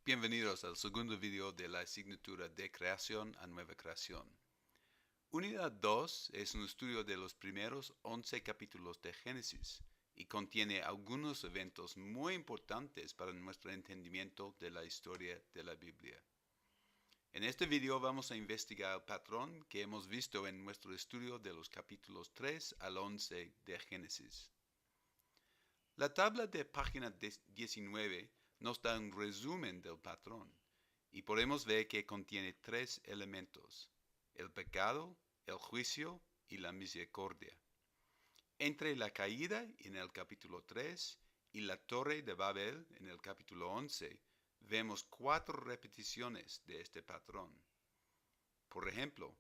Bienvenidos al segundo video de la asignatura de creación a nueva creación. Unidad 2 es un estudio de los primeros 11 capítulos de Génesis y contiene algunos eventos muy importantes para nuestro entendimiento de la historia de la Biblia. En este video vamos a investigar el patrón que hemos visto en nuestro estudio de los capítulos 3 al 11 de Génesis. La tabla de página 19 nos da un resumen del patrón y podemos ver que contiene tres elementos: el pecado, el juicio y la misericordia. Entre la caída en el capítulo 3 y la torre de Babel en el capítulo 11, vemos 4 repeticiones de este patrón. Por ejemplo,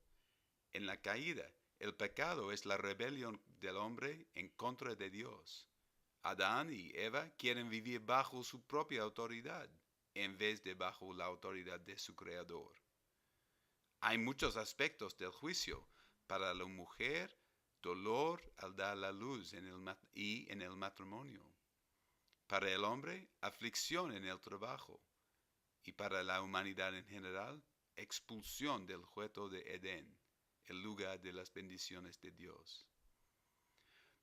en la caída, el pecado es la rebelión del hombre en contra de Dios. Adán y Eva quieren vivir bajo su propia autoridad en vez de bajo la autoridad de su Creador. Hay muchos aspectos del juicio. Para la mujer, dolor al dar la luz en el matrimonio. Para el hombre, aflicción en el trabajo. Y para la humanidad en general, expulsión del huerto de Edén, el lugar de las bendiciones de Dios.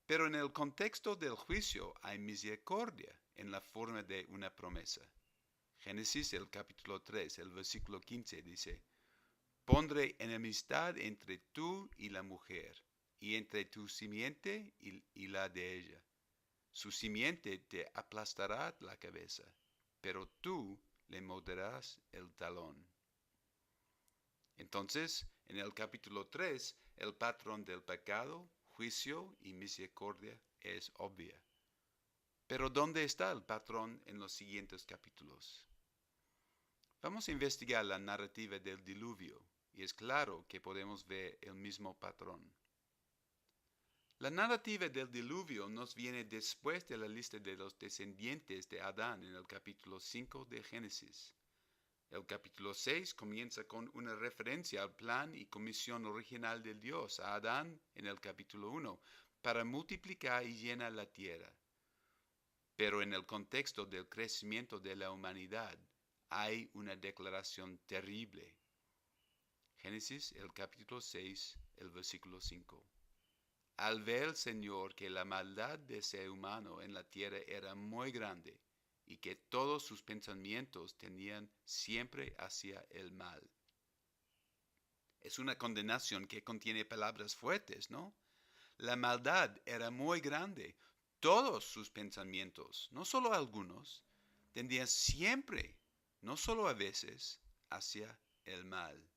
Pero en el contexto del juicio hay misericordia en la forma de una promesa. Génesis, el capítulo 3, el versículo 15 dice: Pondré enemistad entre tú y la mujer, y entre tu simiente y la de ella. Su simiente te aplastará la cabeza, pero tú le morderás el talón. Entonces, en el capítulo 3, el patrón del pecado, juicio y misericordia es obvia. Pero ¿dónde está el patrón en los siguientes capítulos? Vamos a investigar la narrativa del diluvio y es claro que podemos ver el mismo patrón. La narrativa del diluvio nos viene después de la lista de los descendientes de Adán en el capítulo 5 de Génesis. El capítulo 6 comienza con una referencia al plan y comisión original de Dios a Adán en el capítulo 1 para multiplicar y llenar la tierra. Pero en el contexto del crecimiento de la humanidad hay una declaración terrible. Génesis, el capítulo 6, el versículo 5. Al ver el Señor que la maldad del ser humano en la tierra era muy grande y que todos sus pensamientos tenían siempre hacia el mal. Es una condenación que contiene palabras fuertes, ¿no? La maldad era muy grande. Todos sus pensamientos, no solo algunos, tendían siempre, no solo a veces, hacia el mal.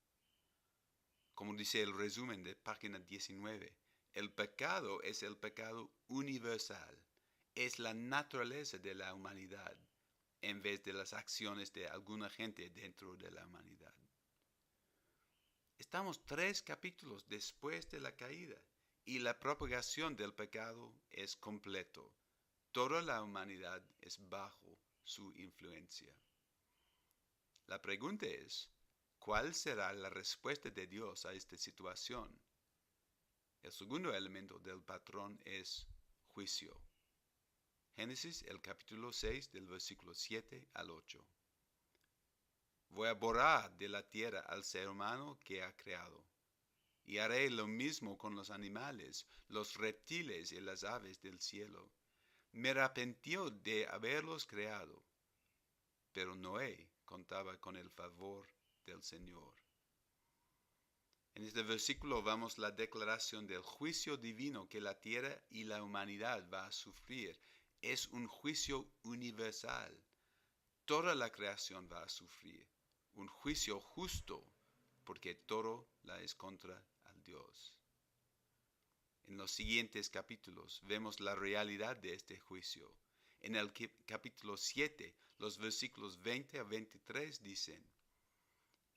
Como dice el resumen de página 19, el pecado es el pecado universal, es la naturaleza de la humanidad, en vez de las acciones de alguna gente dentro de la humanidad. Estamos 3 capítulos después de la caída y la propagación del pecado es completo. Toda la humanidad es bajo su influencia. La pregunta es, ¿cuál será la respuesta de Dios a esta situación? El segundo elemento del patrón es juicio. Génesis, el capítulo 6, del versículo 7 al 8. Voy a borrar de la tierra al ser humano que ha creado, y haré lo mismo con los animales, los reptiles y las aves del cielo. Me arrepintió de haberlos creado, pero Noé contaba con el favor del Señor. En este versículo vemos la declaración del juicio divino que la tierra y la humanidad va a sufrir. Es un juicio universal. Toda la creación va a sufrir. Un juicio justo, porque todo la es contra al Dios. En los siguientes capítulos vemos la realidad de este juicio. En el capítulo 7, los versículos 20 a 23 dicen: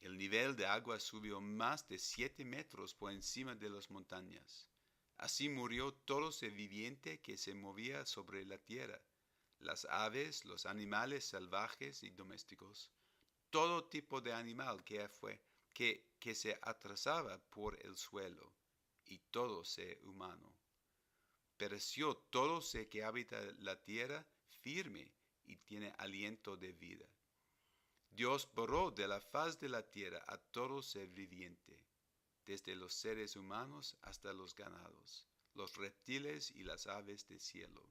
El nivel de agua subió más de 7 metros por encima de las montañas. Así murió todo ser viviente que se movía sobre la tierra, las aves, los animales salvajes y domésticos, todo tipo de animal que se atrasaba por el suelo, y todo ser humano. Pereció todo ser que habita la tierra firme y tiene aliento de vida. Dios borró de la faz de la tierra a todo ser viviente, desde los seres humanos hasta los ganados, los reptiles y las aves del cielo.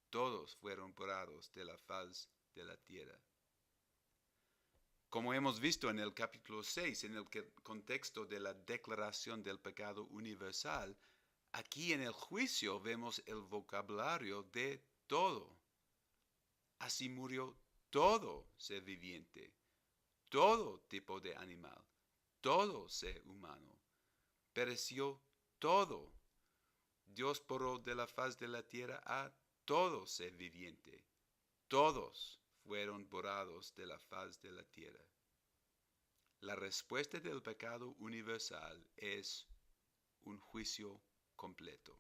Todos fueron borrados de la faz de la tierra. Como hemos visto en el capítulo 6, en el contexto de la declaración del pecado universal, aquí en el juicio vemos el vocabulario de todo. Así murió todo ser viviente, todo tipo de animal, todo ser humano. Pereció todo. Dios borró de la faz de la tierra a todo ser viviente. Todos fueron borrados de la faz de la tierra. La respuesta del pecado universal es un juicio completo.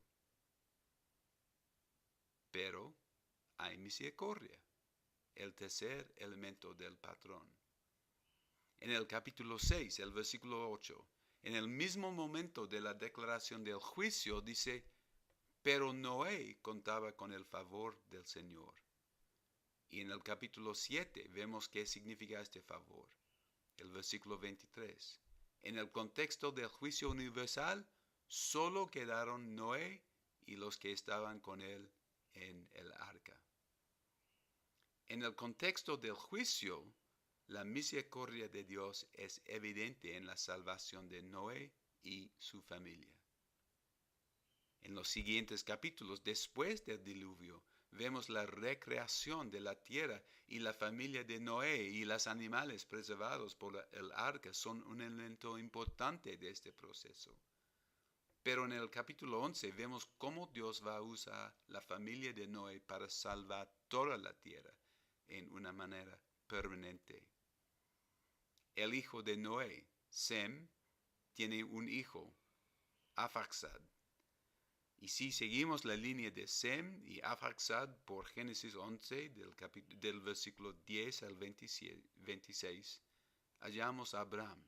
Pero hay misericordia, el tercer elemento del patrón. En el capítulo 6, el versículo 8, en el mismo momento de la declaración del juicio, dice: pero Noé contaba con el favor del Señor. Y en el capítulo 7 vemos qué significa este favor. El versículo 23. En el contexto del juicio universal, solo quedaron Noé y los que estaban con él en el arca. En el contexto del juicio, la misericordia de Dios es evidente en la salvación de Noé y su familia. En los siguientes capítulos, después del diluvio, vemos la recreación de la tierra y la familia de Noé y los animales preservados por el arca son un elemento importante de este proceso. Pero en el capítulo 11 vemos cómo Dios va a usar la familia de Noé para salvar toda la tierra en una manera permanente. El hijo de Noé, Sem, tiene un hijo, Arfaxad. Y si seguimos la línea de Sem y Arfaxad por Génesis 11, del versículo 10 al 26, hallamos a Abraham,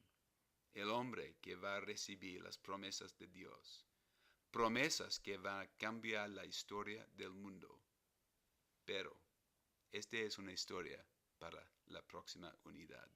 el hombre que va a recibir las promesas de Dios, promesas que van a cambiar la historia del mundo. Pero esta es una historia para la próxima unidad.